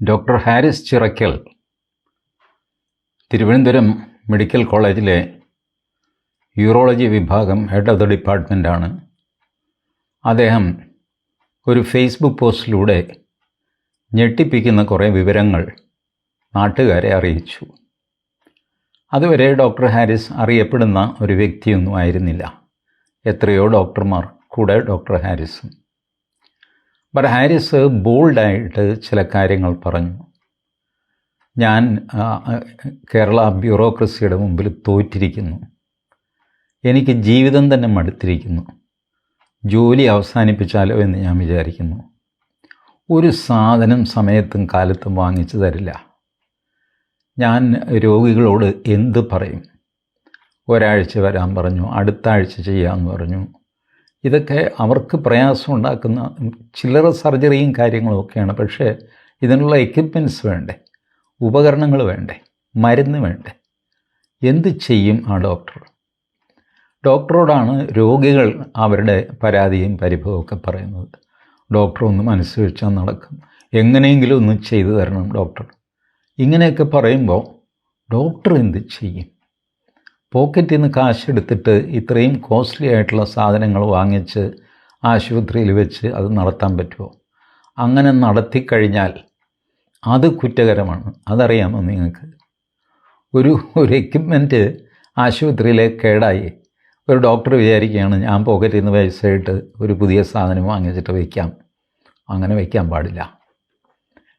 Doctor Haris Chirakkal Thiruvananthapuram medical കോളേജിലെ urology വിഭാഗം head of the ഡിപ്പാർട്ട്മെൻറ്റാണ്. അദ്ദേഹം ഒരു ഫേസ്ബുക്ക് പോസ്റ്റിലൂടെ ഞെട്ടിപ്പിക്കുന്ന കുറേ വിവരങ്ങൾ നാട്ടുകാരെ അറിയിച്ചു. അതുവരെ ഡോക്ടർ ഹാരിസ് അറിയപ്പെടുന്ന ഒരു വ്യക്തിയൊന്നും ആയിരുന്നില്ല. എത്രയോ ഡോക്ടർമാർ കൂടെ ഡോക്ടർ ഹാരിസും. ബട്ട് ഹാരിസ് ബോൾഡായിട്ട് ചില കാര്യങ്ങൾ പറഞ്ഞു. ഞാൻ കേരള ബ്യൂറോക്രസിയുടെ മുമ്പിൽ തോറ്റിരിക്കുന്നു. എനിക്ക് ജീവിതം തന്നെ മടുത്തിരിക്കുന്നു. ജോലി അവസാനിപ്പിച്ചാലോ എന്ന് ഞാൻ വിചാരിക്കുന്നു. ഒരു സാധനം സമയത്തും കാലത്തും വാങ്ങിച്ചു തരില്ല. ഞാൻ രോഗികളോട് എന്ത് പറയും? ഒരാഴ്ച വരാൻ പറഞ്ഞു, അടുത്ത ആഴ്ച ചെയ്യാമെന്ന് പറഞ്ഞു. ഇതൊക്കെ അവർക്ക് പ്രയാസം ഉണ്ടാക്കുന്ന ചില്ലറ സർജറിയും കാര്യങ്ങളും ഒക്കെയാണ്. പക്ഷേ ഇതിനുള്ള എക്യുപ്മെൻറ്റ്സ് വേണ്ടേ, ഉപകരണങ്ങൾ വേണ്ടേ, മരുന്ന് വേണ്ടേ? എന്ത് ചെയ്യും ആ ഡോക്ടർ? ഡോക്ടറോടാണ് രോഗികൾ അവരുടെ പരാതിയും പരിഭവമൊക്കെ പറയുന്നത്. ഡോക്ടർ ഒന്ന് മനസ്സ് വെച്ചാൽ നടക്കും, എങ്ങനെയെങ്കിലും ഒന്ന് ചെയ്തു തരണം ഡോക്ടർ. ഇങ്ങനെയൊക്കെ പറയുമ്പോൾ ഡോക്ടർ എന്ത് ചെയ്യും? പോക്കറ്റിൽ നിന്ന് കാശെടുത്തിട്ട് ഇത്രയും കോസ്റ്റ്ലി ആയിട്ടുള്ള സാധനങ്ങൾ വാങ്ങിച്ച് ആശുപത്രിയിൽ വെച്ച് അത് നടത്താൻ പറ്റുമോ? അങ്ങനെ നടത്തിക്കഴിഞ്ഞാൽ അത് കുറ്റകരമാണ്. അതറിയാമോ നിങ്ങൾക്ക്? ഒരു എക്യുപ്മെൻറ്റ് ആശുപത്രിയിലെ കേടായി ഒരു ഡോക്ടർ വിചാരിക്കുകയാണ് ഞാൻ പോക്കറ്റിൽ നിന്ന് പൈസയിട്ട് ഒരു പുതിയ സാധനം വാങ്ങിച്ചിട്ട് വയ്ക്കാം. അങ്ങനെ വയ്ക്കാൻ പാടില്ല.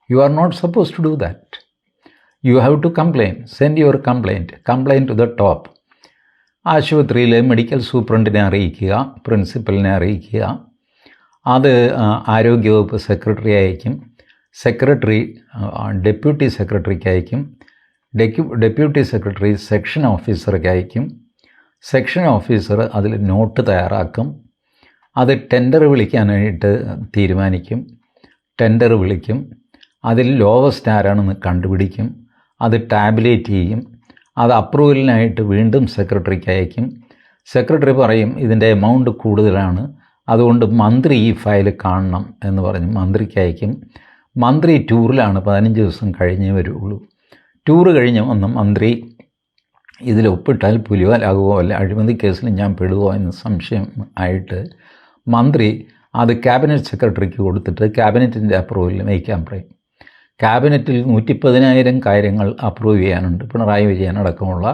You are not suppose to do that. You have to complain. Send your complain to the top. ആശുപത്രിയിലെ മെഡിക്കൽ സൂപ്രണ്ടിനെ അറിയിക്കുക, പ്രിൻസിപ്പലിനെ അറിയിക്കുക. അത് ആരോഗ്യവകുപ്പ് സെക്രട്ടറി അയക്കും. സെക്രട്ടറി ഡെപ്യൂട്ടി സെക്രട്ടറിക്ക് അയക്കും. ഡെപ്യൂട്ടി സെക്രട്ടറി സെക്ഷൻ ഓഫീസർക്ക് അയക്കും. സെക്ഷൻ ഓഫീസർ അതിൽ നോട്ട് തയ്യാറാക്കും. അത് ടെൻഡർ വിളിക്കാനായിട്ട് തീരുമാനിക്കും. ടെൻഡർ വിളിക്കും. അതിൽ ലോവസ്റ്റ് ആരാണെന്ന് കണ്ടുപിടിക്കും. അത് ടാബുലേറ്റ് ചെയ്യും. അത് അപ്രൂവലിനായിട്ട് വീണ്ടും സെക്രട്ടറിക്ക് അയക്കും. സെക്രട്ടറി പറയും ഇതിൻ്റെ എമൗണ്ട് കൂടുതലാണ്, അതുകൊണ്ട് മന്ത്രി ഈ ഫയൽ കാണണം എന്ന് പറഞ്ഞ് മന്ത്രിക്ക് അയക്കും. മന്ത്രി ടൂറിലാണ്, 15 ദിവസം കഴിഞ്ഞേ വരുള്ളൂ. ടൂറ് കഴിഞ്ഞ് വന്ന് മന്ത്രി ഇതിൽ ഒപ്പിട്ടാൽ പുലിവാലാകുമോ അല്ല അഴിമതി കേസിൽ ഞാൻ പെടുമോ എന്ന് സംശയം ആയിട്ട് മന്ത്രി അത് ക്യാബിനറ്റ് സെക്രട്ടറിക്ക് കൊടുത്തിട്ട് ക്യാബിനറ്റിൻ്റെ അപ്രൂവലിൽ വയ്ക്കാൻ പറയും. ക്യാബിനറ്റിൽ 110,000 കാര്യങ്ങൾ അപ്രൂവ് ചെയ്യാനുണ്ട്. പിണറായി വിജയൻ അടക്കമുള്ള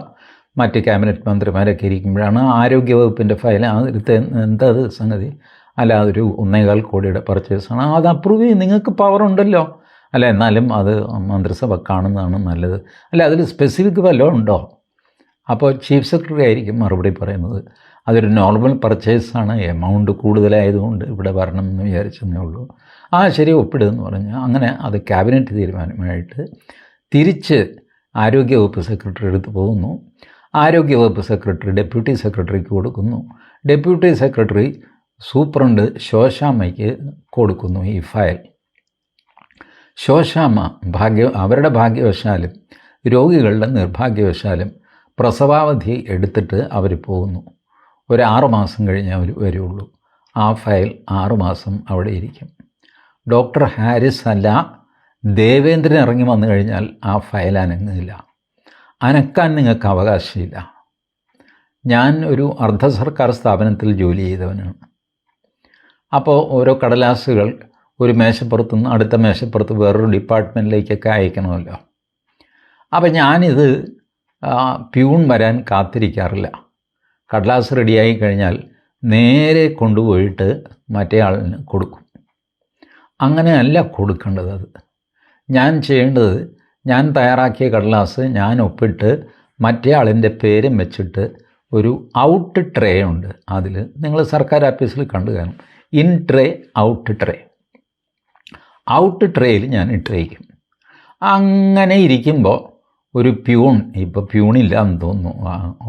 മറ്റ് ക്യാബിനറ്റ് മന്ത്രിമാരൊക്കെ ഇരിക്കുമ്പോഴാണ് ആരോഗ്യവകുപ്പിൻ്റെ ഫയൽ എടുത്ത് എന്തത് സംഗതി? അല്ല, അതൊരു 1.25 കോടിയുടെ പർച്ചേസാണ്. അത് അപ്രൂവ് ചെയ്യും. നിങ്ങൾക്ക് പവറുണ്ടല്ലോ. അല്ല, എന്നാലും അത് മന്ത്രിസഭ കാണുന്നതാണ് നല്ലത്. അല്ല, അതിൽ സ്പെസിഫിക് വല്ലതും ഉണ്ടോ? അപ്പോൾ ചീഫ് സെക്രട്ടറി ആയിരിക്കും മറുപടി പറയുന്നത്. അതൊരു നോർമൽ പർച്ചേസാണ്, എമൗണ്ട് കൂടുതലായതുകൊണ്ട് ഇവിടെ വരണം എന്ന് വിചാരിച്ചെന്നേ ഉള്ളൂ. ശരി, ഒപ്പിടുമെന്ന് പറഞ്ഞ് അങ്ങനെ അത് ക്യാബിനറ്റ് തീരുമാനമായിട്ട് തിരിച്ച് ആരോഗ്യവകുപ്പ് സെക്രട്ടറി എടുത്ത് പോകുന്നു. ആരോഗ്യവകുപ്പ് സെക്രട്ടറി ഡെപ്യൂട്ടി സെക്രട്ടറിക്ക് കൊടുക്കുന്നു. ഡെപ്യൂട്ടി സെക്രട്ടറി സൂപ്രണ്ട് ശോശാമ്മയ്ക്ക് കൊടുക്കുന്നു ഈ ഫയൽ. ശോശാമ്മ അവരുടെ ഭാഗ്യവശാലും രോഗികളുടെ നിർഭാഗ്യവശാലും പ്രസവാവധി എടുത്തിട്ട് അവർ പോകുന്നു. ഒരു 6 മാസം കഴിഞ്ഞേ അവർ വരുള്ളൂ. ആ ഫയൽ 6 മാസം അവിടെ ഇരിക്കും. ഡോക്ടർ ഹാരിസ് അല്ല, ദേവേന്ദ്രൻ ഇറങ്ങി വന്നു കഴിഞ്ഞാൽ ആ ഫയൽ അനങ്ങില്ല. അനക്കാൻ നിങ്ങൾക്ക് അവകാശമില്ല. ഞാൻ ഒരു അർദ്ധ സർക്കാർ സ്ഥാപനത്തിൽ ജോലി ചെയ്തവനാണ്. അപ്പോൾ ഓരോ കടലാസുകൾ ഒരു മേശപ്പുറത്തുനിന്ന് അടുത്ത മേശപ്പുറത്ത് വേറൊരു ഡിപ്പാർട്ട്മെൻറ്റിലേക്കൊക്കെ അയക്കണമല്ലോ. അപ്പോൾ ഞാനിത് പ്യൂൺ വരാൻ കാത്തിരിക്കാറില്ല. കടലാസ് റെഡിയായി കഴിഞ്ഞാൽ നേരെ കൊണ്ടുപോയിട്ട് മറ്റേ ആളിന് കൊടുക്കും. അങ്ങനെയല്ല കൊടുക്കേണ്ടത്. അത് ഞാൻ ചെയ്യേണ്ടത്, ഞാൻ തയ്യാറാക്കിയ കടലാസ് ഞാൻ ഒപ്പിട്ട് മറ്റേ ആളിൻ്റെ പേരും വെച്ചിട്ട് ഒരു ഔട്ട് ട്രേ ഉണ്ട്. അതിൽ നിങ്ങൾ സർക്കാർ ഓഫീസിൽ കണ്ടു കാണും, in tray, out tray. Out ട്രേയിൽ ഞാൻ ഇട്ടേക്കും. അങ്ങനെ ഇരിക്കുമ്പോൾ ഒരു പ്യൂൺ, ഇപ്പോൾ പ്യൂണില്ല എന്ന് തോന്നുന്നു,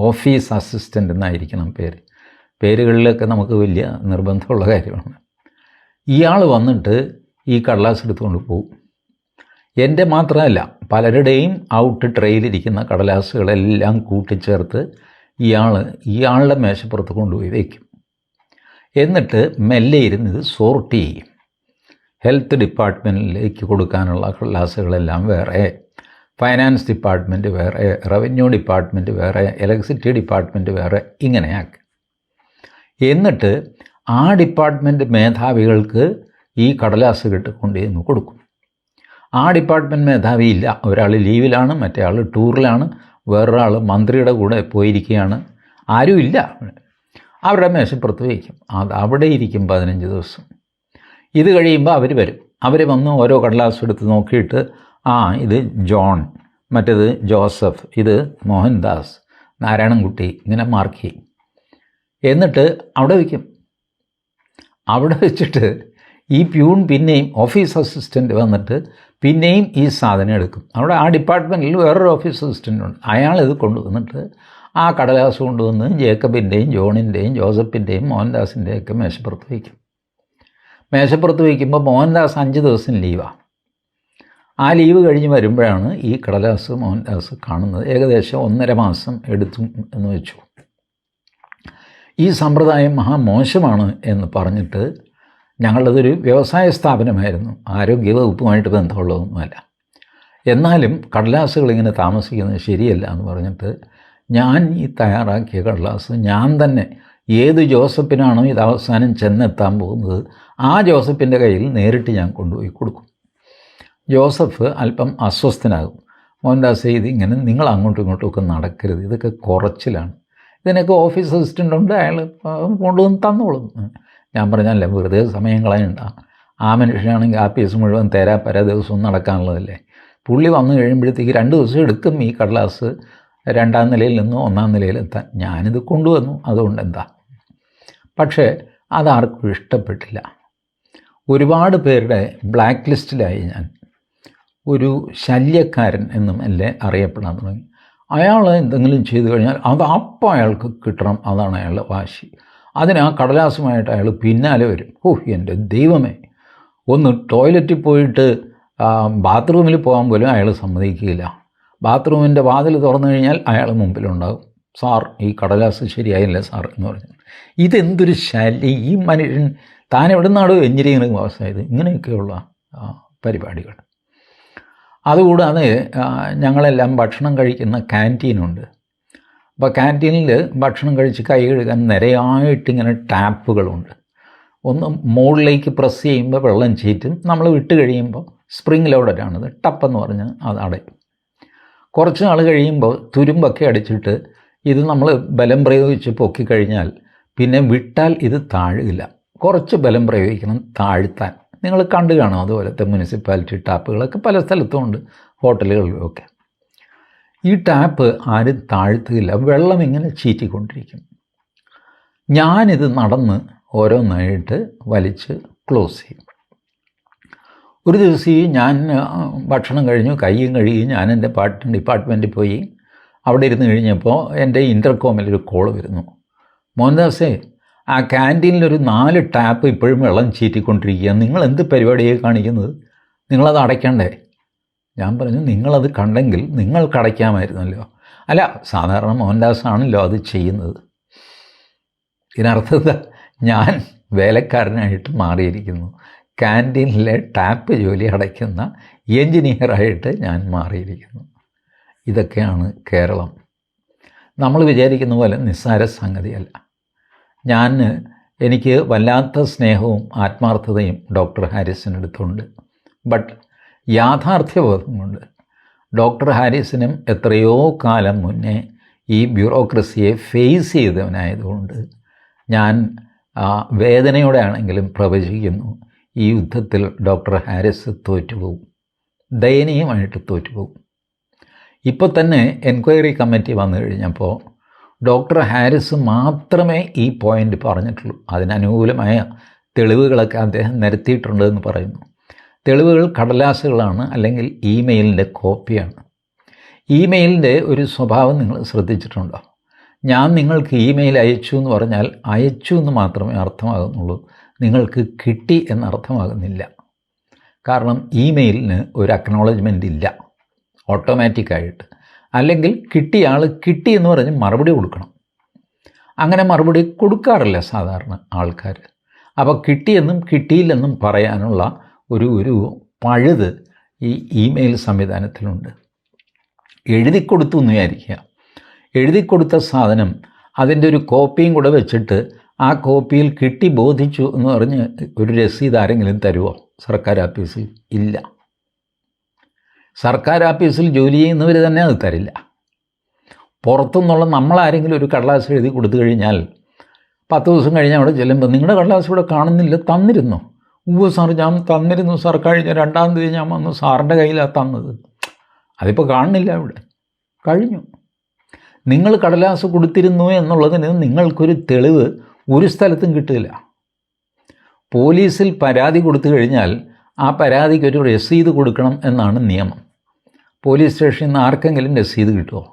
ഓഫീസ് അസിസ്റ്റൻ്റ് എന്നായിരിക്കണം പേരുകളിലൊക്കെ നമുക്ക് വലിയ നിർബന്ധമുള്ള കാര്യമാണ്. ഇയാൾ വന്നിട്ട് ഈ കടലാസ് എടുത്തുകൊണ്ട് പോകും. എൻ്റെ മാത്രമല്ല, പലരുടെയും ഔട്ട് ട്രേയിലിരിക്കുന്ന കടലാസുകളെല്ലാം കൂട്ടിച്ചേർത്ത് ഇയാളുടെ മേശപ്പുറത്ത് കൊണ്ടുപോയി വയ്ക്കും. എന്നിട്ട് മെല്ലെ ഇരുന്ന് ഇത് സോർട്ട് ചെയ്യും. ഹെൽത്ത് ഡിപ്പാർട്ട്മെൻറ്റിലേക്ക് കൊടുക്കാനുള്ള കടലാസുകളെല്ലാം വേറെ, ഫൈനാൻസ് ഡിപ്പാർട്ട്മെൻറ്റ് വേറെ, റവന്യൂ ഡിപ്പാർട്ട്മെൻറ്റ് വേറെ, ഇലക്ട്രിസിറ്റി ഡിപ്പാർട്ട്മെൻറ്റ് വേറെ, ഇങ്ങനെയാക്കി. എന്നിട്ട് ആ ഡിപ്പാർട്ട്മെൻറ്റ് മേധാവികൾക്ക് ഈ കടലാസ് കൊണ്ടുവന്ന് കൊടുക്കും. ആ ഡിപ്പാർട്ട്മെൻറ്റ് മേധാവി ഇല്ല, ഒരാൾ ലീവിലാണ്, മറ്റേ ആൾ ടൂറിലാണ്, വേറൊരാൾ മന്ത്രിയുടെ കൂടെ പോയിരിക്കുകയാണ്, ആരുമില്ല. അവരുടെ മേശപ്പുറത്ത് വയ്ക്കും. അത് അവിടെ ഇരിക്കും 15 ദിവസം. ഇത് കഴിയുമ്പോൾ അവർ വരും. അവർ വന്ന് ഓരോ കടലാസ് എടുത്ത് നോക്കിയിട്ട്, ഇത് ജോൺ, മറ്റേത് ജോസഫ്, ഇത് മോഹൻദാസ്, നാരായണൻകുട്ടി, ഇങ്ങനെ മാർക്ക് ചെയ്യും. എന്നിട്ട് അവിടെ വയ്ക്കും. അവിടെ വെച്ചിട്ട് ഈ പ്യൂൺ പിന്നെയും ഓഫീസ് അസിസ്റ്റൻ്റ് വന്നിട്ട് പിന്നെയും ഈ സാധനം എടുക്കും. അവിടെ ആ ഡിപ്പാർട്ട്മെൻറ്റിൽ വേറൊരു ഓഫീസ് അസിസ്റ്റൻ്റ് ഉണ്ട്. അയാളിത് കൊണ്ടുവന്നിട്ട് ആ കടലാസ് കൊണ്ടുവന്ന് ജേക്കബിൻ്റെയും ജോണിൻ്റെയും ജോസഫിൻ്റെയും മോഹൻദാസിൻ്റെയും ഒക്കെ മേശപ്പുറത്ത് വയ്ക്കും. മേശപ്പുറത്ത് വയ്ക്കുമ്പോൾ മോഹൻദാസ് 5 ദിവസം ലീവാണ്. ആ ലീവ് കഴിഞ്ഞ് വരുമ്പോഴാണ് ഈ കടലാസ് മോഹൻദാസ് കാണുന്നത്. ഏകദേശം 1.5 മാസം എടുത്തു എന്ന് വെച്ചു. ഈ സമ്പ്രദായം മഹാമോശമാണ് എന്ന് പറഞ്ഞിട്ട്, ഞങ്ങളതൊരു വ്യവസായ സ്ഥാപനമായിരുന്നു, ആരോഗ്യവകുപ്പുമായിട്ട് ബന്ധമുള്ളതൊന്നുമല്ല, എന്നാലും കടലാസുകളിങ്ങനെ താമസിക്കുന്നത് ശരിയല്ല എന്ന് പറഞ്ഞിട്ട് ഞാൻ ഈ തയ്യാറാക്കിയ കടലാസ് ഞാൻ തന്നെ ഏത് ജോസഫിനാണോ ഇത് അവസാനം ചെന്നെത്താൻ പോകുന്നത് ആ ജോസഫിൻ്റെ കയ്യിൽ നേരിട്ട് ഞാൻ കൊണ്ടുപോയി കൊടുക്കും. ജോസഫ് അല്പം അസ്വസ്ഥനാകും. മോഹൻദാസ് ഇതിങ്ങനെ നിങ്ങൾ അങ്ങോട്ടും ഇങ്ങോട്ടും ഒക്കെ നടക്കരുത്, ഇതൊക്കെ കുറച്ചിലാണ്, ഇതിനൊക്കെ ഓഫീസ് അസിസ്റ്റൻ്റ് ഉണ്ട്, അയാൾ കൊണ്ടുവന്ന് തന്നോളും. ഞാൻ പറഞ്ഞല്ലേ, വെറുതെ സമയം കളയണ്ട, ആ മനുഷ്യനാണെങ്കിൽ ആപ്പീസ് മുഴുവൻ തേരാപ്പര ദിവസവും നടക്കാനുള്ളതല്ലേ. പുള്ളി വന്നു കഴിയുമ്പോഴത്തേക്ക് 2 ദിവസം എടുക്കും ഈ കടലാസ് 2ാം നിലയിൽ നിന്ന് 1ാം നിലയിലെത്താൻ. ഞാനിത് കൊണ്ടുവന്നു, അതുകൊണ്ട് എന്താ. പക്ഷേ അതാർക്കും ഇഷ്ടപ്പെട്ടില്ല. ഒരുപാട് പേരുടെ ബ്ലാക്ക് ലിസ്റ്റിലായി ഞാൻ. ഒരു ശല്യക്കാരൻ എന്നും അല്ലേ അറിയപ്പെടാൻ തുടങ്ങി. അയാൾ എന്തെങ്കിലും ചെയ്തു കഴിഞ്ഞാൽ അത് അപ്പം അയാൾക്ക് കിട്ടണം, അതാണ് അയാളുടെ വാശി. അതിന് ആ കടലാസുമായിട്ട് അയാൾ പിന്നാലെ വരും. എൻ്റെ ദൈവമേ, ഒന്ന് ടോയ്ലറ്റിൽ പോയിട്ട് ബാത്റൂമിൽ പോകാൻ പോലും അയാൾ സമ്മതിക്കുകയില്ല. ബാത്റൂമിൻ്റെ വാതിൽ തുറന്നു കഴിഞ്ഞാൽ അയാൾ മുമ്പിലുണ്ടാകും. സാർ, ഈ കടലാസ് ശരിയായില്ല സാർ എന്ന് പറഞ്ഞു. ഇതെന്തൊരു ശല്യം! ഈ മനുഷ്യൻ താൻ എവിടെ നിന്നാണോ എഞ്ചിനീയറിംഗ് പാസ്സായത്? ഇങ്ങനെയൊക്കെയുള്ള പരിപാടികൾ. അതുകൂടാതെ ഞങ്ങളെല്ലാം ഭക്ഷണം കഴിക്കുന്ന ക്യാൻറ്റീനുണ്ട്. അപ്പോൾ ക്യാൻറ്റീനിൽ ഭക്ഷണം കഴിച്ച് കൈ കഴുകാൻ നിരയായിട്ടിങ്ങനെ ടാപ്പുകളുണ്ട്. ഒന്ന് മുകളിലേക്ക് പ്രസ് ചെയ്യുമ്പോൾ വെള്ളം ചീറ്റും, നമ്മൾ വിട്ട് കഴിയുമ്പോൾ സ്പ്രിങ് ലോഡഡാണിത്, ടപ്പെന്ന് പറഞ്ഞ് അത് അടയും. കുറച്ച് നാൾ കഴിയുമ്പോൾ തുരുമ്പൊക്കെ അടിച്ചിട്ട് ഇത് നമ്മൾ ബലം പ്രയോഗിച്ച് പൊക്കിക്കഴിഞ്ഞാൽ പിന്നെ വിട്ടാൽ ഇത് താഴുകയില്ല. കുറച്ച് ബലം പ്രയോഗിക്കണം താഴ്ത്താൻ. നിങ്ങൾ കണ്ടു കാണും അതുപോലത്തെ മുനിസിപ്പാലിറ്റി ടാപ്പുകളൊക്കെ പല സ്ഥലത്തും ഉണ്ട്, ഹോട്ടലുകളിലുമൊക്കെ. ഈ ടാപ്പ് ആരും താഴ്ത്തുകയില്ല, വെള്ളം ഇങ്ങനെ ചീറ്റിക്കൊണ്ടിരിക്കും. ഞാനിത് നടന്ന് ഓരോന്നായിട്ട് വലിച്ച് ക്ലോസ് ചെയ്യും. ഒരു ദിവസം ഞാൻ ഭക്ഷണം കഴിഞ്ഞു, കയ്യും കഴുകി ഞാൻ എൻ്റെ ഡിപ്പാർട്ട്മെൻറ്റിൽ പോയി. അവിടെ ഇരുന്ന് കഴിഞ്ഞപ്പോൾ എൻ്റെ ഇൻ്റർകോമിലൊരു കോൾ വരുന്നു. മോഹൻദാസേ, ആ ക്യാൻറ്റീനിലൊരു 4 ടാപ്പ് ഇപ്പോഴും വെള്ളം ചീറ്റിക്കൊണ്ടിരിക്കുക, നിങ്ങൾ എന്ത് പരിപാടിയാണ് കാണിക്കുന്നത്? നിങ്ങളത് അടയ്ക്കണ്ടേ? ഞാൻ പറഞ്ഞു, നിങ്ങളത് കണ്ടെങ്കിൽ നിങ്ങൾക്ക് അടയ്ക്കാമായിരുന്നല്ലോ. അല്ല, സാധാരണ മോഹൻദാസ് ആണല്ലോ അത് ചെയ്യുന്നത്. ഇതിനർത്ഥം ഞാൻ വേലക്കാരനായിട്ട് മാറിയിരിക്കുന്നു. ക്യാൻറ്റീനിലെ ടാപ്പ് ജോലി അടയ്ക്കുന്ന എൻജിനീയറായിട്ട് ഞാൻ മാറിയിരിക്കുന്നു. ഇതൊക്കെയാണ് കേരളം. നമ്മൾ വിചാരിക്കുന്ന പോലെ നിസ്സാര സംഗതിയല്ല. എനിക്ക് വല്ലാത്ത സ്നേഹവും ആത്മാർത്ഥതയും ഡോക്ടർ ഹാരിസിനടുത്തുണ്ട്. ബട്ട് യാഥാർത്ഥ്യബോധം കൊണ്ട് ഡോക്ടർ ഹാരിസിനും എത്രയോ കാലം മുന്നേ ഈ ബ്യൂറോക്രസിയെ ഫേസ് ചെയ്തവനായതുകൊണ്ട് ഞാൻ വേദനയോടെ ആണെങ്കിലും പ്രവചിക്കുന്നു, ഈ യുദ്ധത്തിൽ ഡോക്ടർ ഹാരിസ് തോറ്റുപോകും, ദയനീയമായിട്ട് തോറ്റുപോകും. ഇപ്പോൾ തന്നെ എൻക്വയറി കമ്മിറ്റി വന്നു കഴിഞ്ഞപ്പോൾ ഡോക്ടർ ഹാരിസ് മാത്രമേ ഈ പോയിൻ്റ് പറഞ്ഞിട്ടുള്ളൂ. അതിനനുകൂലമായ തെളിവുകളൊക്കെ അദ്ദേഹം നിരത്തിയിട്ടുണ്ടെന്ന് പറയുന്നു. തെളിവുകൾ കടലാസുകളാണ്, അല്ലെങ്കിൽ ഇമെയിലിൻ്റെ കോപ്പിയാണ്. ഇമെയിലിൻ്റെ ഒരു സ്വഭാവം നിങ്ങൾ ശ്രദ്ധിച്ചിട്ടുണ്ടോ? ഞാൻ നിങ്ങൾക്ക് ഇമെയിൽ അയച്ചു എന്ന് പറഞ്ഞാൽ അയച്ചു എന്ന് മാത്രമേ അർത്ഥമാകുന്നുള്ളൂ, നിങ്ങൾക്ക് കിട്ടി എന്നർത്ഥമാകുന്നില്ല. കാരണം ഇമെയിലിന് ഒരു അക്നോളജ്മെൻ്റ് ഇല്ല ഓട്ടോമാറ്റിക്കായിട്ട്. അല്ലെങ്കിൽ കിട്ടിയ ആൾ കിട്ടി എന്ന് പറഞ്ഞ് മറുപടി കൊടുക്കണം. അങ്ങനെ മറുപടി കൊടുക്കാറില്ല സാധാരണ ആൾക്കാർ. അപ്പോൾ കിട്ടിയെന്നും കിട്ടിയില്ലെന്നും പറയാനുള്ള ഒരു പഴുത് ഈ ഇമെയിൽ സംവിധാനത്തിലുണ്ട്. എഴുതി കൊടുത്തു എന്ന് വിചാരിക്കുക. എഴുതി കൊടുത്ത സാധനം അതിൻ്റെ ഒരു കോപ്പിയും കൂടെ വെച്ചിട്ട് ആ കോപ്പിയിൽ കിട്ടി ബോധിച്ചു എന്ന് പറഞ്ഞ് ഒരു രസീത് ആരെങ്കിലും തരുമോ സർക്കാർ ആഫീസിൽ? ഇല്ല. സർക്കാർ ആഫീസിൽ ജോലി ചെയ്യുന്നവർ തന്നെ അത് തരില്ല. പുറത്തുനിന്നുള്ള നമ്മളാരെങ്കിലും ഒരു കടലാസ് എഴുതി കൊടുത്തു കഴിഞ്ഞാൽ 10 ദിവസം കഴിഞ്ഞ് അവിടെ ചെല്ലുമ്പോൾ നിങ്ങളുടെ കടലാസ് ഇവിടെ കാണുന്നില്ല, തന്നിരുന്നോ? സാർ ഞാൻ തന്നിരുന്നു സാർ, കഴിഞ്ഞ 2-ാം തീയതി ഞാൻ വന്നു, സാറിൻ്റെ കയ്യിലാണ് തന്നത്. അതിപ്പോൾ കാണുന്നില്ല ഇവിടെ, കഴിഞ്ഞു. നിങ്ങൾ കടലാസ് കൊടുത്തിരുന്നു എന്നുള്ളതിന് നിങ്ങൾക്കൊരു തെളിവ് ഒരു സ്ഥലത്തും കിട്ടില്ല. പോലീസിൽ പരാതി കൊടുത്തു കഴിഞ്ഞാൽ ആ പരാതിക്കൊരു രസീത് കൊടുക്കണം എന്നാണ് നിയമം. പോലീസ് സ്റ്റേഷനിൽ നിന്ന് ആർക്കെങ്കിലും രസീത് കിട്ടുമോ?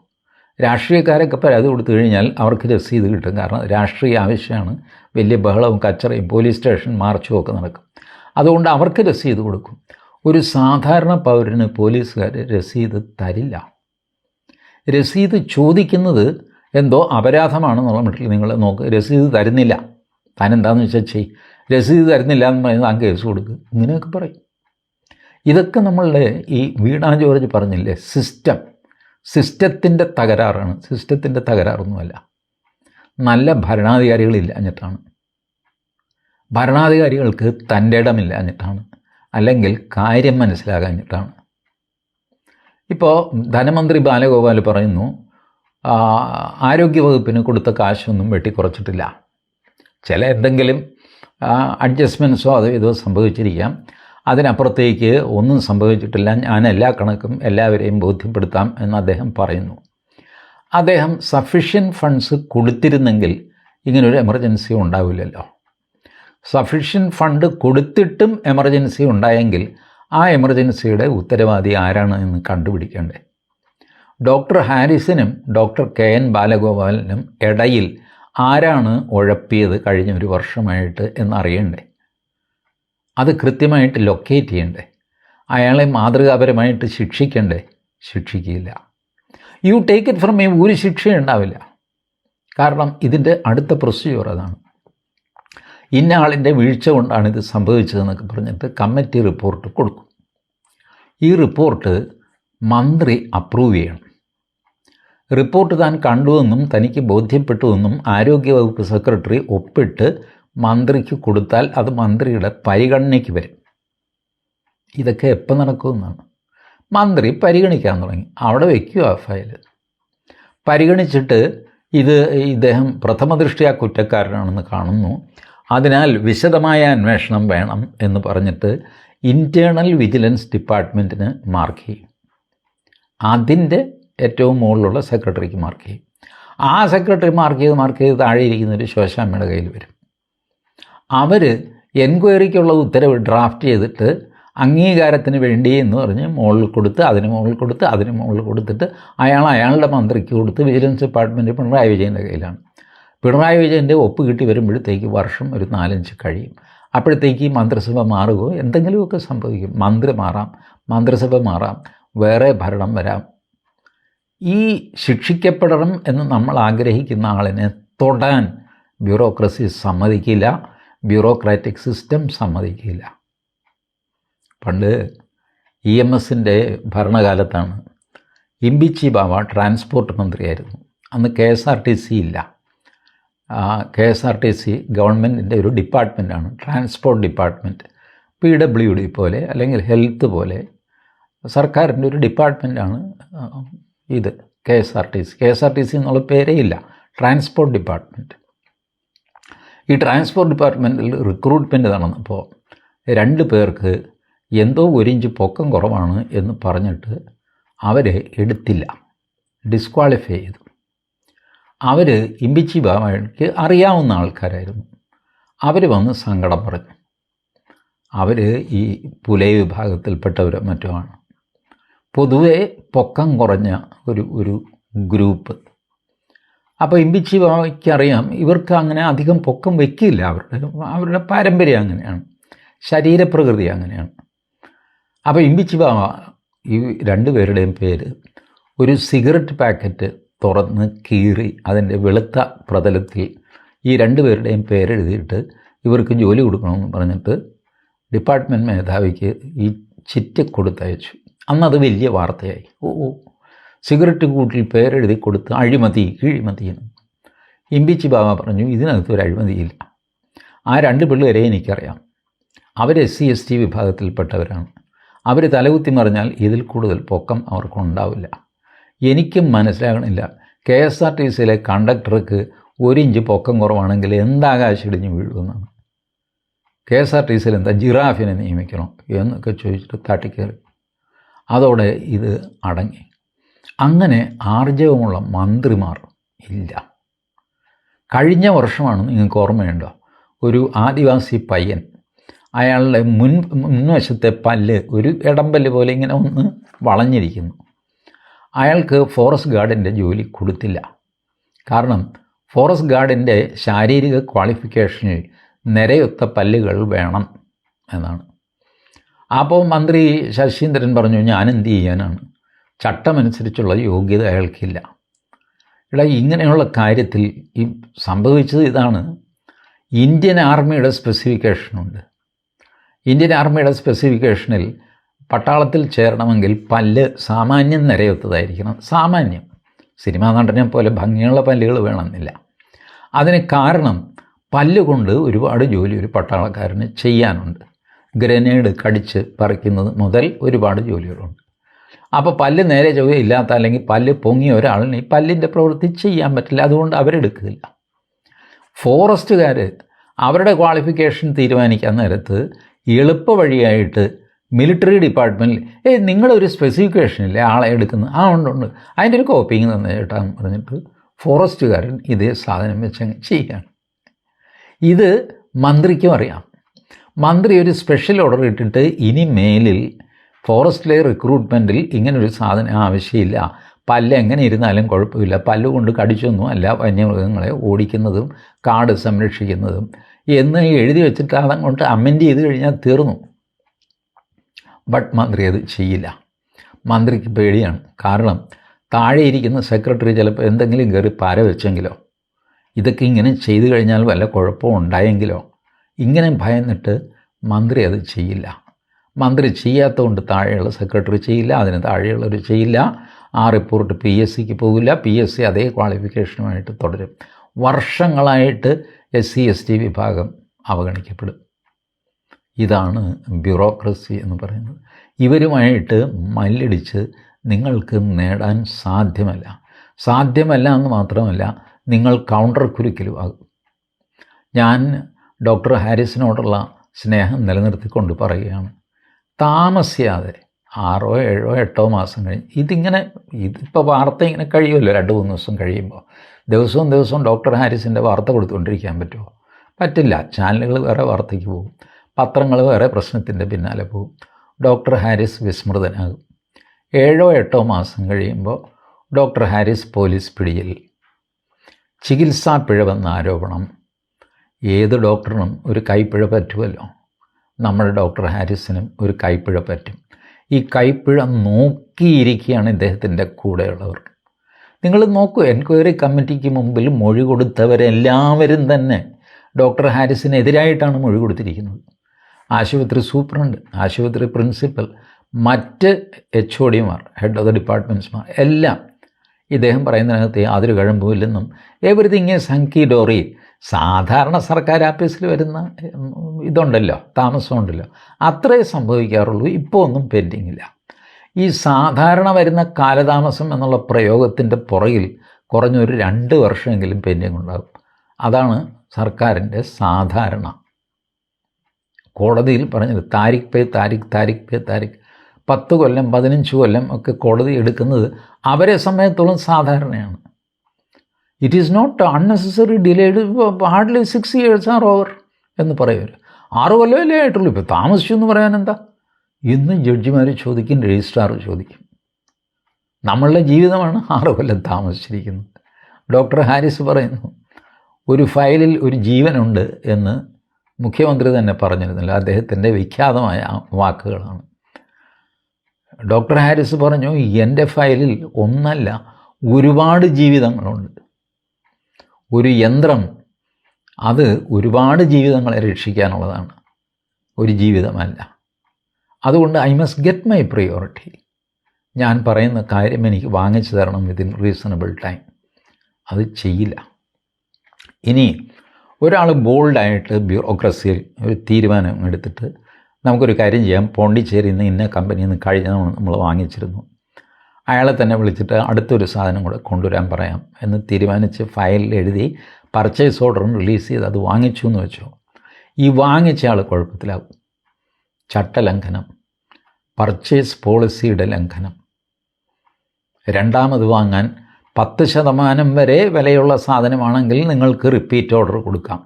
രാഷ്ട്രീയക്കാരൊക്കെ പരാതി കൊടുത്തു കഴിഞ്ഞാൽ അവർക്ക് രസീത് കിട്ടും. കാരണം രാഷ്ട്രീയ ആവശ്യമാണ്, വലിയ ബഹളവും കച്ചറയും പോലീസ് സ്റ്റേഷൻ മാർച്ചും ഒക്കെ നടക്കും. അതുകൊണ്ട് അവർക്ക് രസീത് കൊടുക്കും. ഒരു സാധാരണ പൗരന് പോലീസുകാർ രസീത് തരില്ല. രസീത് ചോദിക്കുന്നത് എന്തോ അപരാധമാണെന്നുള്ള മട്ടിൽ നിങ്ങൾ നോക്ക്. രസീത് തരുന്നില്ല, താൻ എന്താണെന്ന് വെച്ചാൽ ചെയ്യും. രസീത് തരുന്നില്ല എന്ന് പറയുന്നത് താൻ കേസ് കൊടുക്കുക, ഇങ്ങനെയൊക്കെ പറയും. ഇതൊക്കെ നമ്മളുടെ ഈ വീണ ജോർജ് പറഞ്ഞില്ലേ, സിസ്റ്റത്തിൻ്റെ തകരാറാണ്. സിസ്റ്റത്തിൻ്റെ തകരാറൊന്നുമല്ല, നല്ല ഭരണാധികാരികളില്ല എന്നിട്ടാണ്. ഭരണാധികാരികൾക്ക് തൻ്റെ ഇടമില്ല എന്നിട്ടാണ്, അല്ലെങ്കിൽ കാര്യം മനസ്സിലാകാഞ്ഞിട്ടാണ്. ഇപ്പോൾ ധനമന്ത്രി ബാലഗോപാൽ പറയുന്നു ആരോഗ്യവകുപ്പിന് കൊടുത്ത കാശൊന്നും വെട്ടിക്കുറച്ചിട്ടില്ല. ചില എന്തെങ്കിലും അഡ്ജസ്റ്റ്മെൻറ്റ്സോ അതോ ഇതോ സംഭവിച്ചിരിക്കാം. അതിനപ്പുറത്തേക്ക് ഒന്നും സംഭവിച്ചിട്ടില്ല, ഞാൻ എല്ലാ കണക്കും എല്ലാവരെയും ബോധ്യപ്പെടുത്താം എന്ന് അദ്ദേഹം പറയുന്നു. അദ്ദേഹം സഫിഷ്യൻറ്റ് ഫണ്ട്സ് കൊടുത്തിരുന്നെങ്കിൽ ഇങ്ങനൊരു എമർജൻസി ഉണ്ടാവില്ലല്ലോ. സഫിഷ്യൻറ്റ് ഫണ്ട് കൊടുത്തിട്ടും എമർജൻസി ഉണ്ടായെങ്കിൽ ആ എമർജൻസിയുടെ ഉത്തരവാദി ആരാണ് എന്ന് കണ്ടുപിടിക്കേണ്ടേ. ഡോക്ടർ ഹാരിസിനും ഡോക്ടർ KN ബാലഗോപാലിനും ഇടയിൽ ആരാണ് ഉഴപ്പിയത് കഴിഞ്ഞ ഒരു വർഷമായിട്ട് എന്നറിയണ്ടേ. അത് കൃത്യമായിട്ട് ലൊക്കേറ്റ് ചെയ്യണ്ടേ. അയാളെ മാതൃകാപരമായിട്ട് ശിക്ഷിക്കണ്ടേ. ശിക്ഷിക്കില്ല. You take it from me, ഒരു ശിക്ഷയും ഉണ്ടാവില്ല. കാരണം ഇതിൻ്റെ അടുത്ത പ്രൊസീജിയർ അതാണ്. ഇന്ന ആളിൻ്റെ വീഴ്ച കൊണ്ടാണ് ഇത് സംഭവിച്ചതെന്നൊക്കെ പറഞ്ഞിട്ട് കമ്മിറ്റി റിപ്പോർട്ട് കൊടുക്കും. ഈ റിപ്പോർട്ട് മന്ത്രി അപ്രൂവ് ചെയ്യണം. റിപ്പോർട്ട് താൻ കണ്ടുവെന്നും തനിക്ക് ബോധ്യപ്പെട്ടുവെന്നും ആരോഗ്യവകുപ്പ് സെക്രട്ടറി ഒപ്പിട്ട് മന്ത്രിക്ക് കൊടുത്താൽ അത് മന്ത്രിയുടെ പരിഗണനയ്ക്ക് വരും. ഇതൊക്കെ എപ്പോൾ നടക്കുമെന്നാണ്. മന്ത്രി പരിഗണിക്കാൻ തുടങ്ങി, അവിടെ വയ്ക്കുക ആ ഫയൽ. പരിഗണിച്ചിട്ട് ഇദ്ദേഹം പ്രഥമദൃഷ്ട്യാ കുറ്റക്കാരനാണെന്ന് കാണുന്നു, അതിനാൽ വിശദമായ അന്വേഷണം വേണം എന്ന് പറഞ്ഞിട്ട് ഇൻറ്റേർണൽ വിജിലൻസ് ഡിപ്പാർട്ട്മെൻറ്റിന് മാർക്ക് ചെയ്യും. അതിൻ്റെ ഏറ്റവും മുകളിലുള്ള സെക്രട്ടറിക്ക് മാർക്ക് ചെയ്യും. ആ സെക്രട്ടറി മാർക്ക് ചെയ്ത് താഴെ ഇരിക്കുന്നൊരു ശോശാമ്മയുടെ കയ്യിൽ വരും. അവർ എൻക്വയറിക്കുള്ള ഉത്തരവ് ഡ്രാഫ്റ്റ് ചെയ്തിട്ട് അംഗീകാരത്തിന് വേണ്ടി എന്ന് പറഞ്ഞ് മുകളിൽ കൊടുത്ത് അതിന് മുകളിൽ കൊടുത്തിട്ട് അയാളുടെ മന്ത്രിക്ക് കൊടുത്ത് വിജിലൻസ് ഡിപ്പാർട്ട്മെൻറ്റ് പിണറായി വിജയൻ്റെ കയ്യിലാണ്. പിണറായി വിജയൻ്റെ ഒപ്പ് കിട്ടി വരുമ്പോഴത്തേക്ക് വർഷം ഒരു 4-5 കഴിയും. അപ്പോഴത്തേക്ക് മന്ത്രിസഭ മാറുകയോ എന്തെങ്കിലുമൊക്കെ സംഭവിക്കും. മന്ത്രി മാറാം, മന്ത്രിസഭ മാറാം, വേറെ ഭരണം വരാം. ഈ ശിക്ഷിക്കപ്പെടണം എന്ന് നമ്മൾ ആഗ്രഹിക്കുന്ന ആളിനെ തൊടാൻ ബ്യൂറോക്രസി സമ്മതിക്കില്ല, ബ്യൂറോക്രാറ്റിക് സിസ്റ്റം സമ്മതിക്കില്ല. പണ്ട് EMSൻ്റെ ഭരണകാലത്താണ് ഇമ്പിച്ചി ബാവ ട്രാൻസ്പോർട്ട് മന്ത്രിയായിരുന്നു. അന്ന് KSRTC ഇല്ല. KSRTC ഗവൺമെൻറ്റിൻ്റെ ഒരു ഡിപ്പാർട്ട്മെൻറ്റാണ്, ട്രാൻസ്പോർട്ട് ഡിപ്പാർട്ട്മെൻറ്റ്. PWD പോലെ അല്ലെങ്കിൽ ഹെൽത്ത് പോലെ സർക്കാരിൻ്റെ ഒരു ഡിപ്പാർട്ട്മെൻറ്റാണ് ഇത് KSRTC എന്നുള്ള പേരേ ഇല്ല, ട്രാൻസ്പോർട്ട് ഡിപ്പാർട്ട്മെൻറ്റ്. ഈ ട്രാൻസ്പോർട്ട് ഡിപ്പാർട്ട്മെൻറ്റിൽ റിക്രൂട്ട്മെൻറ്റ് നടന്നപ്പോൾ 2 പേർക്ക് എന്തോ 1 ഇഞ്ച് പൊക്കം കുറവാണ് എന്ന് പറഞ്ഞിട്ട് അവരെ എടുത്തില്ല, ഡിസ്ക്വാളിഫൈ ചെയ്തു. അവർ ഇമ്പിച്ചി ബാവയ്ക്ക് അറിയാവുന്ന ആൾക്കാരായിരുന്നു. അവർ വന്ന് സങ്കടം പറഞ്ഞു. അവർ ഈ പുലയ വിഭാഗത്തിൽപ്പെട്ടവരോ മറ്റോ ആണ്. പൊതുവെ പൊക്കം കുറഞ്ഞ ഒരു ഗ്രൂപ്പ്. അപ്പോൾ ഇമ്പിച്ചി ബാവയ്ക്കറിയാം ഇവർക്ക് അങ്ങനെ അധികം പൊക്കം വയ്ക്കില്ല, അവരുടെ പാരമ്പര്യം അങ്ങനെയാണ്, ശരീരപ്രകൃതി അങ്ങനെയാണ്. അപ്പോൾ ഇമ്പിച്ചി ബാവ ഈ 2 പേരുടെയും പേര് ഒരു സിഗരറ്റ് പാക്കറ്റ് തുറന്ന് കീറി അതിൻ്റെ വെളുത്ത പ്രതലത്തിൽ ഈ 2 പേരുടെയും പേരെഴുതിയിട്ട് ഇവർക്ക് ജോലി കൊടുക്കണമെന്ന് പറഞ്ഞിട്ട് ഡിപ്പാർട്ട്മെൻറ്റ് മേധാവിക്ക് ഈ ചിറ്റ് കൊടുത്തയച്ചു. അന്നത് വലിയ വാർത്തയായി. സിഗരറ്റ് കൂട്ടിൽ പേരെഴുതി കൊടുത്ത് അഴിമതി കിഴിമതി എന്ന്. ഇമ്പിച്ചി ബാബ പറഞ്ഞു, ഇതിനകത്ത് ഒരു അഴിമതിയില്ല. ആ 2 പിള്ളേരെ എനിക്കറിയാം. അവർ SC/ST വിഭാഗത്തിൽപ്പെട്ടവരാണ്. അവർ തലകുത്തി മറിഞ്ഞാൽ ഇതിൽ കൂടുതൽ പൊക്കം അവർക്കുണ്ടാവില്ല. എനിക്കും മനസ്സിലാകണില്ല, KSRTCയിലെ കണ്ടക്ടർക്ക് 1 ഇഞ്ച് പൊക്കം കുറവാണെങ്കിൽ എന്താകാശിടിഞ്ഞ് വീഴുമെന്നാണ്. KSRTCയിൽ എന്താ ജിറാഫിനെ നിയമിക്കണം എന്നൊക്കെ ചോദിച്ചിട്ട് തട്ടിക്കയറി. അതോടെ ഇത് അടങ്ങി. അങ്ങനെ ആർജവമുള്ള മന്ത്രിമാർ ഇല്ല. കഴിഞ്ഞ വർഷമാണ്, നിങ്ങൾക്ക് ഓർമ്മയുണ്ടോ, ഒരു ആദിവാസി പയ്യൻ, അയാളുടെ മുൻവശത്തെ പല്ല് ഒരു ഇടമ്പല്ല് പോലെ ഇങ്ങനെ ഒന്ന് വളഞ്ഞിരിക്കുന്നു. അയാൾക്ക് ഫോറസ്റ്റ് ഗാർഡിൻ്റെ ജോലി കൊടുത്തില്ല. കാരണം ഫോറസ്റ്റ് ഗാർഡിൻ്റെ ശാരീരിക ക്വാളിഫിക്കേഷനിൽ നിരയൊത്ത പല്ലുകൾ വേണം എന്നാണ്. അപ്പോൾ മന്ത്രി ശശീന്ദ്രൻ പറഞ്ഞു, ഞാൻ എന്ത് ചെയ്യാനാണ്, ചട്ടമനുസരിച്ചുള്ള യോഗ്യത അയാൾക്കില്ല. ഇങ്ങനെയുള്ള കാര്യത്തിൽ ഈ സംഭവിച്ചത് ഇതാണ്. ഇന്ത്യൻ ആർമിയുടെ സ്പെസിഫിക്കേഷനുണ്ട്. ഇന്ത്യൻ ആർമിയുടെ സ്പെസിഫിക്കേഷനിൽ പട്ടാളത്തിൽ ചേരണമെങ്കിൽ പല്ല് സാമാന്യം നിരയൊത്തതായിരിക്കണം. സാമാന്യം, സിനിമാ നടനെ പോലെ ഭംഗിയുള്ള പല്ലുകൾ വേണമെന്നില്ല. അതിന് കാരണം പല്ലുകൊണ്ട് ഒരുപാട് ജോലി ഒരു പട്ടാളക്കാരന് ചെയ്യാനുണ്ട്. ഗ്രനേഡ് കടിച്ച് പറിക്കുന്നത് മുതൽ ഒരുപാട് ജോലികളുണ്ട്. അപ്പോൾ പല്ല് നേരെ ചൊവ്വയില്ലാത്ത അല്ലെങ്കിൽ പല്ല് പൊങ്ങിയ ഒരാളിന് ഈ പല്ലിൻ്റെ പ്രവൃത്തി ചെയ്യാൻ പറ്റില്ല. അതുകൊണ്ട് അവരെടുക്കില്ല. ഫോറസ്റ്റുകാർ അവരുടെ ക്വാളിഫിക്കേഷൻ തീരുമാനിക്കാൻ നേരത്ത് എളുപ്പ വഴിയായിട്ട് മിലിറ്ററി ഡിപ്പാർട്ട്മെൻറ്റിൽ നിങ്ങളൊരു സ്പെസിഫിക്കേഷനില്ലേ ആളെ എടുക്കുന്നത്, ഉണ്ട് അതിൻ്റെ ഒരു കോപ്പിങ് തന്നെ ചേട്ടാന്ന് പറഞ്ഞിട്ട് ഫോറസ്റ്റുകാരൻ ഇതേ സാധനം വെച്ചങ്ങ് ചെയ്യുകയാണ്. ഇത് മന്ത്രിക്കും അറിയാം. മന്ത്രി ഒരു സ്പെഷ്യൽ ഓർഡർ ഇട്ടിട്ട് ഇനി മേലിൽ ഫോറസ്റ്റിലെ റിക്രൂട്ട്മെൻറ്റിൽ ഇങ്ങനൊരു സാധനം ആവശ്യമില്ല, പല്ല് എങ്ങനെ ഇരുന്നാലും കുഴപ്പമില്ല, പല്ലുകൊണ്ട് കടിച്ചൊന്നും അല്ല വന്യമൃഗങ്ങളെ ഓടിക്കുന്നതും കാട് സംരക്ഷിക്കുന്നതും എന്ന് എഴുതി വെച്ചിട്ട് അതങ്ങോട്ട് അമെൻഡ് ചെയ്ത് കഴിഞ്ഞാൽ തീർന്നു. ബട്ട് മന്ത്രി അത് ചെയ്യില്ല. മന്ത്രിക്ക് പേടിയാണ്. കാരണം താഴെ ഇരിക്കുന്ന സെക്രട്ടറി ചിലപ്പോൾ എന്തെങ്കിലും കയറി പാര വെച്ചെങ്കിലോ, ഇതൊക്കെ ഇങ്ങനെ ചെയ്തു കഴിഞ്ഞാൽ വല്ല കുഴപ്പവും ഉണ്ടായെങ്കിലോ, ഇങ്ങനെ ഭയന്നിട്ട് മന്ത്രി അത് ചെയ്യില്ല. മന്ത്രി ചെയ്യാത്തതുകൊണ്ട് താഴെയുള്ള സെക്രട്ടറി ചെയ്യില്ല, അതിന് താഴെയുള്ളവർ ചെയ്യില്ല. ആ റിപ്പോർട്ട് PSCക്ക് പോകില്ല. PSC അതേ ക്വാളിഫിക്കേഷനുമായിട്ട് തുടരും. വർഷങ്ങളായിട്ട് SC/ST വിഭാഗം അവഗണിക്കപ്പെടും. ഇതാണ് ബ്യൂറോക്രസി എന്ന് പറയുന്നത്. ഇവരുമായിട്ട് മല്ലടിച്ച് നിങ്ങൾക്ക് നേടാൻ സാധ്യമല്ല. സാധ്യമല്ല എന്ന് മാത്രമല്ല, നിങ്ങൾ കൗണ്ടർ കുരുക്കിലുമാകും. ഞാൻ ഡോക്ടർ ഹാരിസിനോടുള്ള സ്നേഹം നിലനിർത്തിക്കൊണ്ട് പറയുകയാണ്, താമസിയാതെ 6, 7, 8 മാസം കഴിഞ്ഞ് ഇതിപ്പോൾ വാർത്ത ഇങ്ങനെ കഴിയുമല്ലോ. 2-3 ദിവസം കഴിയുമ്പോൾ ദിവസവും ഡോക്ടർ ഹാരിസിൻ്റെ വാർത്ത കൊടുത്തുകൊണ്ടിരിക്കാൻ പറ്റുമോ? പറ്റില്ല. ചാനലുകൾ വേറെ വാർത്തയ്ക്ക് പോകും, പത്രങ്ങൾ വേറെ പ്രശ്നത്തിൻ്റെ പിന്നാലെ പോകും. ഡോക്ടർ ഹാരിസ് വിസ്മൃതനാകും. 7-8 മാസം കഴിയുമ്പോൾ ഡോക്ടർ ഹാരിസ് പോലീസ് പിടിയിൽ. ചികിത്സാ പിഴവെന്ന ആരോപണം. ഏത് ഡോക്ടറിനും ഒരു കൈപ്പിഴ പറ്റുമല്ലോ. നമ്മുടെ ഡോക്ടർ ഹാരിസിനും ഒരു കൈപ്പിഴ പറ്റും. ഈ കൈപ്പിഴ നോക്കിയിരിക്കുകയാണ് ഇദ്ദേഹത്തിൻ്റെ കൂടെയുള്ളവർ. നിങ്ങൾ നോക്കൂ, എൻക്വയറി കമ്മിറ്റിക്ക് മുമ്പിൽ മൊഴി കൊടുത്തവരെല്ലാവരും തന്നെ ഡോക്ടർ ഹാരിസിനെതിരായിട്ടാണ് മൊഴി കൊടുത്തിരിക്കുന്നത്. ആശുപത്രി സൂപ്രണ്ട്, ആശുപത്രി പ്രിൻസിപ്പൽ, മറ്റ് HODമാർ, ഹെഡ് ഓഫ് ദ ഡിപ്പാർട്ട്മെൻറ്റ്സ്മാർ എല്ലാം ഇദ്ദേഹം പറയുന്നതിനകത്ത് യാതൊരു കഴമ്പുമില്ലെന്നും എവരിതിങ് ഈസ് ഹങ്കി ഡോറി. സാധാരണ സർക്കാർ ആഫീസിൽ വരുന്ന ഇതുണ്ടല്ലോ, താമസമുണ്ടല്ലോ, അത്രേ സംഭവിക്കാറുള്ളൂ. ഇപ്പോൾ ഒന്നും പെൻഡിങ് ഇല്ല. ഈ സാധാരണ വരുന്ന കാലതാമസം എന്നുള്ള പ്രയോഗത്തിൻ്റെ പുറകിൽ കുറഞ്ഞൊരു 2 വർഷമെങ്കിലും പെൻഡിങ് ഉണ്ടാകും. അതാണ് സർക്കാരിൻ്റെ സാധാരണ. കോടതിയിൽ പറഞ്ഞത് താരിഖ് പേ താരിഖ്, താരിഖ് പേ താരിഖ്. 10 കൊല്ലം 15 കൊല്ലം ഒക്കെ കോടതി എടുക്കുന്നത് അവരെ സമയത്തോളം സാധാരണയാണ്. It is not unnecessary delayed. Hardly 6 years are over എന്ന് പറയുമവർ. 6 കൊല്ലമല്ലേ ആയിട്ടുള്ളൂ, ഇപ്പോൾ താമസിച്ചു എന്ന് പറയാൻ എന്താ? ഇന്ന് ജഡ്ജിമാർ ചോദിക്കും, രജിസ്ട്രാർ ചോദിക്കും. നമ്മളുടെ ജീവിതമാണ് 6 കൊല്ലം താമസിച്ചിരിക്കുന്നത്. ഡോക്ടർ ഹാരിസ് പറയുന്നു, ഒരു ഫയലിൽ ഒരു ജീവനുണ്ട് എന്ന് മുഖ്യമന്ത്രി തന്നെ പറഞ്ഞിരുന്നില്ല. അദ്ദേഹത്തിൻ്റെ വിഖ്യാതമായ വാക്കുകളാണ്. ഡോക്ടർ ഹാരിസ് പറഞ്ഞു, എൻ്റെ ഫയലിൽ ഒന്നല്ല ഒരുപാട് ജീവിതങ്ങളുണ്ട്. ഒരു യന്ത്രം അത് ഒരുപാട് ജീവിതങ്ങളെ രക്ഷിക്കാനുള്ളതാണ്. ഒരു ജീവിതമല്ല. അതുകൊണ്ട് I must get my priority. ഞാൻ പറയുന്ന കാര്യം എനിക്ക് വാങ്ങിച്ചു തരണം വിതിൻ റീസണബിൾ ടൈം. അത് ചെയ്യില്ല. ഇനി ഒരാൾ ബോൾഡായിട്ട് ബ്യൂറോക്രസിയിൽ ഒരു തീരുമാനം എടുത്തിട്ട് നമുക്കൊരു കാര്യം ചെയ്യാം, പോണ്ടിച്ചേരിയിൽ നിന്ന് ഇന്ന കമ്പനിയിൽ നിന്ന് കഴിഞ്ഞ നമ്മൾ വാങ്ങിച്ചിരുന്നു, അയാളെ തന്നെ വിളിച്ചിട്ട് അടുത്തൊരു സാധനം കൂടെ കൊണ്ടുവരാൻ പറയാം എന്ന് തീരുമാനിച്ച് ഫയലിൽ എഴുതി പർച്ചേസ് ഓർഡറും റിലീസ് ചെയ്ത് അത് വാങ്ങിച്ചു എന്ന് വെച്ചോ. ഈ വാങ്ങിച്ച ആൾ കുഴപ്പത്തിലാവും. ചട്ടലംഘനം, പർച്ചേസ് പോളിസിയുടെ ലംഘനം. രണ്ടാമത് വാങ്ങാൻ 10% വരെ വിലയുള്ള സാധനമാണെങ്കിൽ നിങ്ങൾക്ക് റിപ്പീറ്റ് ഓർഡർ കൊടുക്കാം.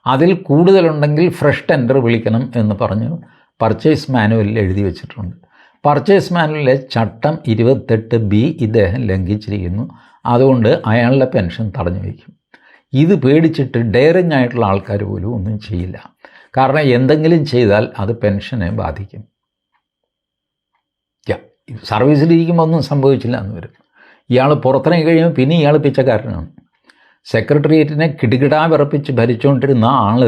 അതിൽ കൂടുതലുണ്ടെങ്കിൽ ഫ്രഷ് ടെൻഡർ വിളിക്കണം എന്ന് പറഞ്ഞു പർച്ചേസ് മാനുവലിൽ എഴുതി വെച്ചിട്ടുണ്ട്. പർച്ചേസ് മാനുവലിലെ ചട്ടം 28B ഇദ്ദേഹം ലംഘിച്ചിരിക്കുന്നു. അതുകൊണ്ട് അയാളുടെ പെൻഷൻ തടഞ്ഞു വയ്ക്കും. ഇത് പേടിച്ചിട്ട് ഡെയറിങ് ആയിട്ടുള്ള ആൾക്കാർ പോലും ഒന്നും ചെയ്യില്ല. കാരണം എന്തെങ്കിലും ചെയ്താൽ അത് പെൻഷനെ ബാധിക്കും. സർവീസിലിരിക്കുമ്പോൾ ഒന്നും സംഭവിച്ചില്ല എന്ന് വരും. ഇയാൾ പുറത്തിറങ്ങി കഴിയുമ്പോൾ പിന്നെ ഇയാൾ പിച്ചക്കാരനാണ്. സെക്രട്ടേറിയറ്റിനെ കിടുകിടാ വിറപ്പിച്ച് ഭരിച്ചുകൊണ്ടിരുന്ന ആൾ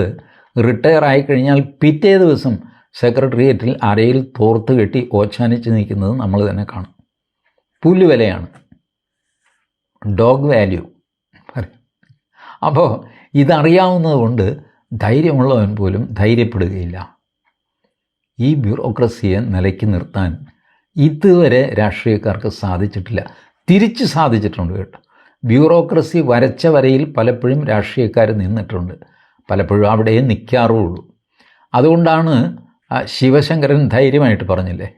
റിട്ടയർ ആയിക്കഴിഞ്ഞാൽ പിറ്റേ ദിവസം സെക്രട്ടേറിയറ്റിൽ അരയിൽ തോർത്ത് കെട്ടി ഓച്ചാനിച്ച് നിൽക്കുന്നത് നമ്മൾ തന്നെ കാണും. പുല്ലുവിലയാണ്, ഡോഗ് വാല്യൂ. അപ്പോൾ ഇതറിയാവുന്നത് കൊണ്ട് ധൈര്യമുള്ളവൻ പോലും ധൈര്യപ്പെടുകയില്ല. ഈ ബ്യൂറോക്രസിയെ നിലയ്ക്ക് നിർത്താൻ ഇതുവരെ രാഷ്ട്രീയക്കാർക്ക് സാധിച്ചിട്ടില്ല. തിരിച്ച് സാധിച്ചിട്ടുണ്ട് കേട്ടോ. ബ്യൂറോക്രസി വരച്ച വരയിൽ പലപ്പോഴും രാഷ്ട്രീയക്കാർ നിന്നിട്ടുണ്ട്, പലപ്പോഴും അവിടെ നിൽക്കാറുള്ളൂ. അതുകൊണ്ടാണ് ശിവശങ്കരൻ ധൈര്യമായിട്ട് പറഞ്ഞില്ലേ,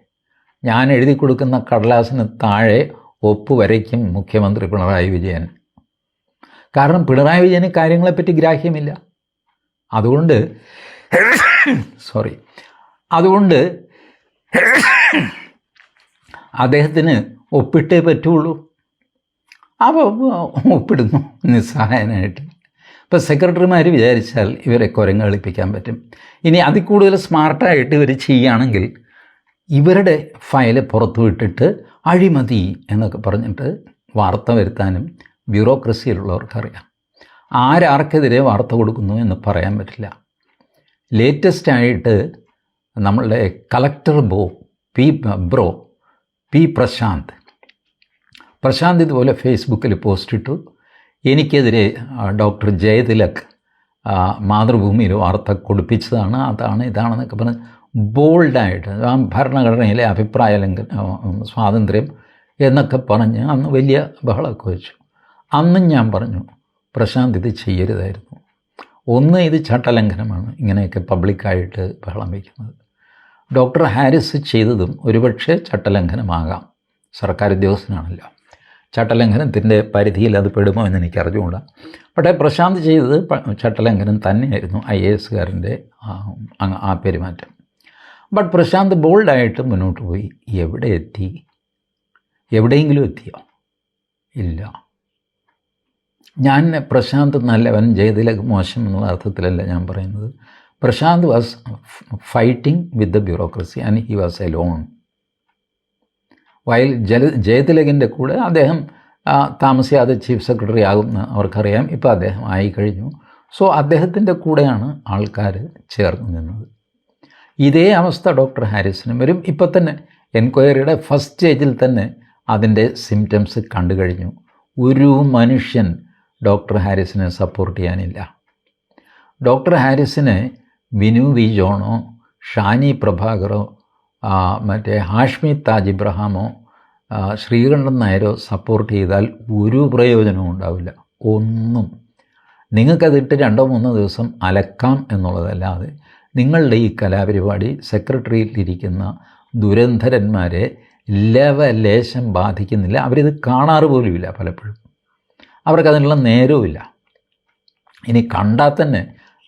ഞാൻ എഴുതി കൊടുക്കുന്ന കടലാസിന് താഴെ ഒപ്പ് വരയ്ക്കും മുഖ്യമന്ത്രി പിണറായി വിജയൻ. കാരണം പിണറായി വിജയന് കാര്യങ്ങളെപ്പറ്റി ഗ്രാഹ്യമില്ല. അതുകൊണ്ട് അതുകൊണ്ട് അദ്ദേഹത്തിന് ഒപ്പിട്ടേ പറ്റുള്ളൂ. അപ്പോൾ ഒപ്പിടുന്നു നിസ്സഹായനായിട്ട്. ഇപ്പോൾ സെക്രട്ടറിമാർ വിചാരിച്ചാൽ ഇവരെ കുരങ്ങ് കളിപ്പിക്കാൻ പറ്റും. ഇനി അതിൽ കൂടുതൽ സ്മാർട്ടായിട്ട് ഇവർ ചെയ്യുകയാണെങ്കിൽ ഇവരുടെ ഫയൽ പുറത്തു വിട്ടിട്ട് അഴിമതി എന്നൊക്കെ പറഞ്ഞിട്ട് വാർത്ത വരുത്താനും ബ്യൂറോക്രസിയിലുള്ളവർക്കറിയാം. ആർക്കെതിരെ വാർത്ത കൊടുക്കുന്നു എന്ന് പറയാൻ പറ്റില്ല. ലേറ്റസ്റ്റായിട്ട് നമ്മളുടെ കളക്ടർ പി പ്രശാന്ത് ഇതുപോലെ ഫേസ്ബുക്കിൽ പോസ്റ്റ് ഇട്ടു, എനിക്കെതിരെ ഡോക്ടർ ജയതിലക് മാതൃഭൂമിയിൽ വാർത്ത കൊടുപ്പിച്ചതാണ്, അതാണ് ഇതാണെന്നൊക്കെ പറഞ്ഞ് ബോൾഡായിട്ട് ആ ഭരണഘടനയിലെ അഭിപ്രായ സ്വാതന്ത്ര്യം എന്നൊക്കെ പറഞ്ഞ് അന്ന് വലിയ ബഹളമൊക്കെ വെച്ചു. അന്നും ഞാൻ പറഞ്ഞു പ്രശാന്ത് ഇത് ചെയ്യരുതായിരുന്നു. ഒന്ന്, ഇത് ചട്ടലംഘനമാണ് ഇങ്ങനെയൊക്കെ പബ്ലിക്കായിട്ട് ബഹളം വയ്ക്കുന്നത്. ഡോക്ടർ ഹാരിസ് ചെയ്തതും ഒരുപക്ഷെ ചട്ടലംഘനമാകാം, സർക്കാർ ഉദ്യോഗസ്ഥനാണല്ലോ. ചട്ടലംഘനത്തിൻ്റെ പരിധിയിൽ അത് പെടുമോ എന്ന് എനിക്ക് അറിഞ്ഞുകൂടാ. പക്ഷേ പ്രശാന്ത് ചെയ്തത് ചട്ടലംഘനം തന്നെയായിരുന്നു, IAS-കാരൻ്റെ ആ പെരുമാറ്റം. ബട്ട് പ്രശാന്ത് ബോൾഡായിട്ട് മുന്നോട്ട് പോയി. എവിടെ എത്തി? എവിടെയെങ്കിലും എത്തിയോ? ഇല്ല. ഞാൻ പ്രശാന്ത് നല്ലവൻ, ജയതിലക് മോശം എന്നുള്ള അർത്ഥത്തിലല്ല ഞാൻ പറയുന്നത്. Prashant was fighting with the bureaucracy and he was alone. വയൽ ജയതിലകിൻ്റെ കൂടെ അദ്ദേഹം താമസിയാതെ ചീഫ് സെക്രട്ടറി ആകുമെന്ന് അവർക്കറിയാം. ഇപ്പോൾ അദ്ദേഹം ആയിക്കഴിഞ്ഞു. സോ അദ്ദേഹത്തിൻ്റെ കൂടെയാണ് ആൾക്കാർ ചേർന്ന് നിന്നത്. ഇതേ അവസ്ഥ ഡോക്ടർ ഹാരിസിനും വരും. ഇപ്പോൾ തന്നെ എൻക്വയറിയുടെ ഫസ്റ്റ് സ്റ്റേജിൽ തന്നെ അതിൻ്റെ സിംറ്റംസ് കണ്ടു കഴിഞ്ഞു. ഒരു മനുഷ്യൻ ഡോക്ടർ ഹാരിസിനെ സപ്പോർട്ട് ചെയ്യാനില്ല. ഡോക്ടർ ഹാരിസിനെ വിനു വി ജോണോ, ഷാനി പ്രഭാകറോ, മറ്റേ ഹാഷ്മി താജ് ഇബ്രഹാമോ, ശ്രീകണ്ഠൻ നായരോ സപ്പോർട്ട് ചെയ്താൽ ഒരു പ്രയോജനവും ഉണ്ടാവില്ല. ഒന്നും. നിങ്ങൾക്കതിട്ട് 2-3 ദിവസം അലക്കാം എന്നുള്ളതല്ലാതെ നിങ്ങളുടെ ഈ കലാപരിപാടി സെക്രട്ടറിയിലിരിക്കുന്ന ദുരന്ധരന്മാരെ ലേശം ബാധിക്കുന്നില്ല. അവരിത് കാണാറ് പോലുമില്ല. പലപ്പോഴും അവർക്കതിനുള്ള നേരവുമില്ല. ഇനി കണ്ടാൽ തന്നെ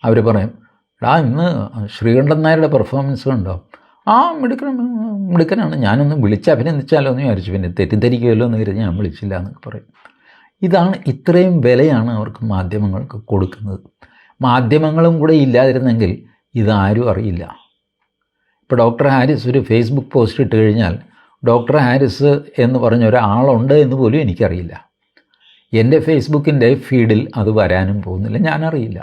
അവർ പറയും, ഇന്ന് ശ്രീകണ്ഠൻ നായരുടെ പെർഫോമൻസ് കണ്ടോ, മിടുക്കനാണ്, ഞാനൊന്ന് വിളിച്ച് അഭിനന്ദിച്ചാലോ എന്ന് വിചാരിച്ചു, പിന്നെ തെറ്റിദ്ധരിക്കുമല്ലോ എന്ന് കരുതി ഞാൻ വിളിച്ചില്ല എന്നൊക്കെ പറയും. ഇത്രയും വിലയാണ് അവർക്ക് മാധ്യമങ്ങൾക്ക് കൊടുക്കുന്നത്. മാധ്യമങ്ങളും കൂടെ ഇല്ലാതിരുന്നെങ്കിൽ ഇതാരും അറിയില്ല. ഇപ്പോൾ ഡോക്ടർ ഹാരിസ് ഒരു ഫേസ്ബുക്ക് പോസ്റ്റ് ഇട്ട് കഴിഞ്ഞാൽ ഡോക്ടർ ഹാരിസ് എന്ന് പറഞ്ഞ ഒരാളുണ്ട് എന്ന് പോലും എനിക്കറിയില്ല. എൻ്റെ ഫേസ്ബുക്കിൻ്റെ ഫീഡിൽ അത് വരാനും പോകുന്നില്ല, ഞാനറിയില്ല.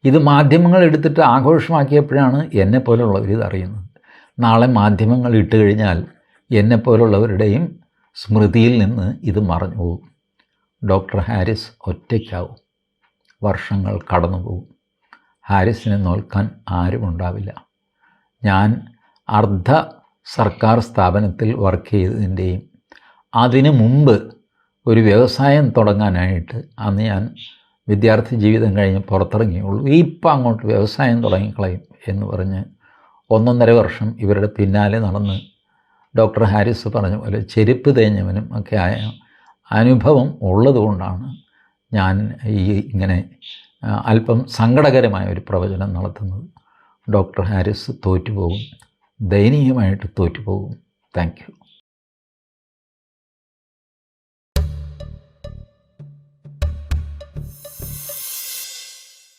ഇത് മാധ്യമങ്ങൾ എടുത്തിട്ട് ആഘോഷമാക്കിയപ്പോഴാണ് എന്നെപ്പോലുള്ളവർ ഇതറിയുന്നത്. നാളെ മാധ്യമങ്ങൾ ഇട്ട് കഴിഞ്ഞാൽ എന്നെപ്പോലുള്ളവരുടെയും സ്മൃതിയിൽ നിന്ന് ഇത് മറഞ്ഞു പോകും. ഡോക്ടർ ഹാരിസ് ഒറ്റയ്ക്കാവും. വർഷങ്ങൾ കടന്നു പോകും. ഹാരിസിനെ നോക്കാൻ ആരുമുണ്ടാവില്ല. ഞാൻ അർദ്ധ സർക്കാർ സ്ഥാപനത്തിൽ വർക്ക് ചെയ്തതിൻ്റെയും അതിനു മുമ്പ് ഒരു വ്യവസായം തുടങ്ങാനായിട്ട് അന്ന് ഞാൻ വിദ്യാർത്ഥി ജീവിതം കഴിഞ്ഞ് പുറത്തിറങ്ങിയുള്ളൂ. ഇപ്പം അങ്ങോട്ട് വ്യവസായം തുടങ്ങിക്കളയും എന്ന് പറഞ്ഞ് 1.5 വർഷം ഇവരുടെ പിന്നാലെ നടന്ന് ഡോക്ടർ ഹാരിസ് പറഞ്ഞ പോലെ ചെരുപ്പ് തേഞ്ഞവനും ഒക്കെ ആയ അനുഭവം ഉള്ളതുകൊണ്ടാണ് ഞാൻ ഇങ്ങനെ അല്പം സങ്കടകരമായ ഒരു പ്രവചനം നടത്തുന്നത്. ഡോക്ടർ ഹാരിസ് തോറ്റുപോകും, ദയനീയമായിട്ട് തോറ്റുപോകും. Thank U.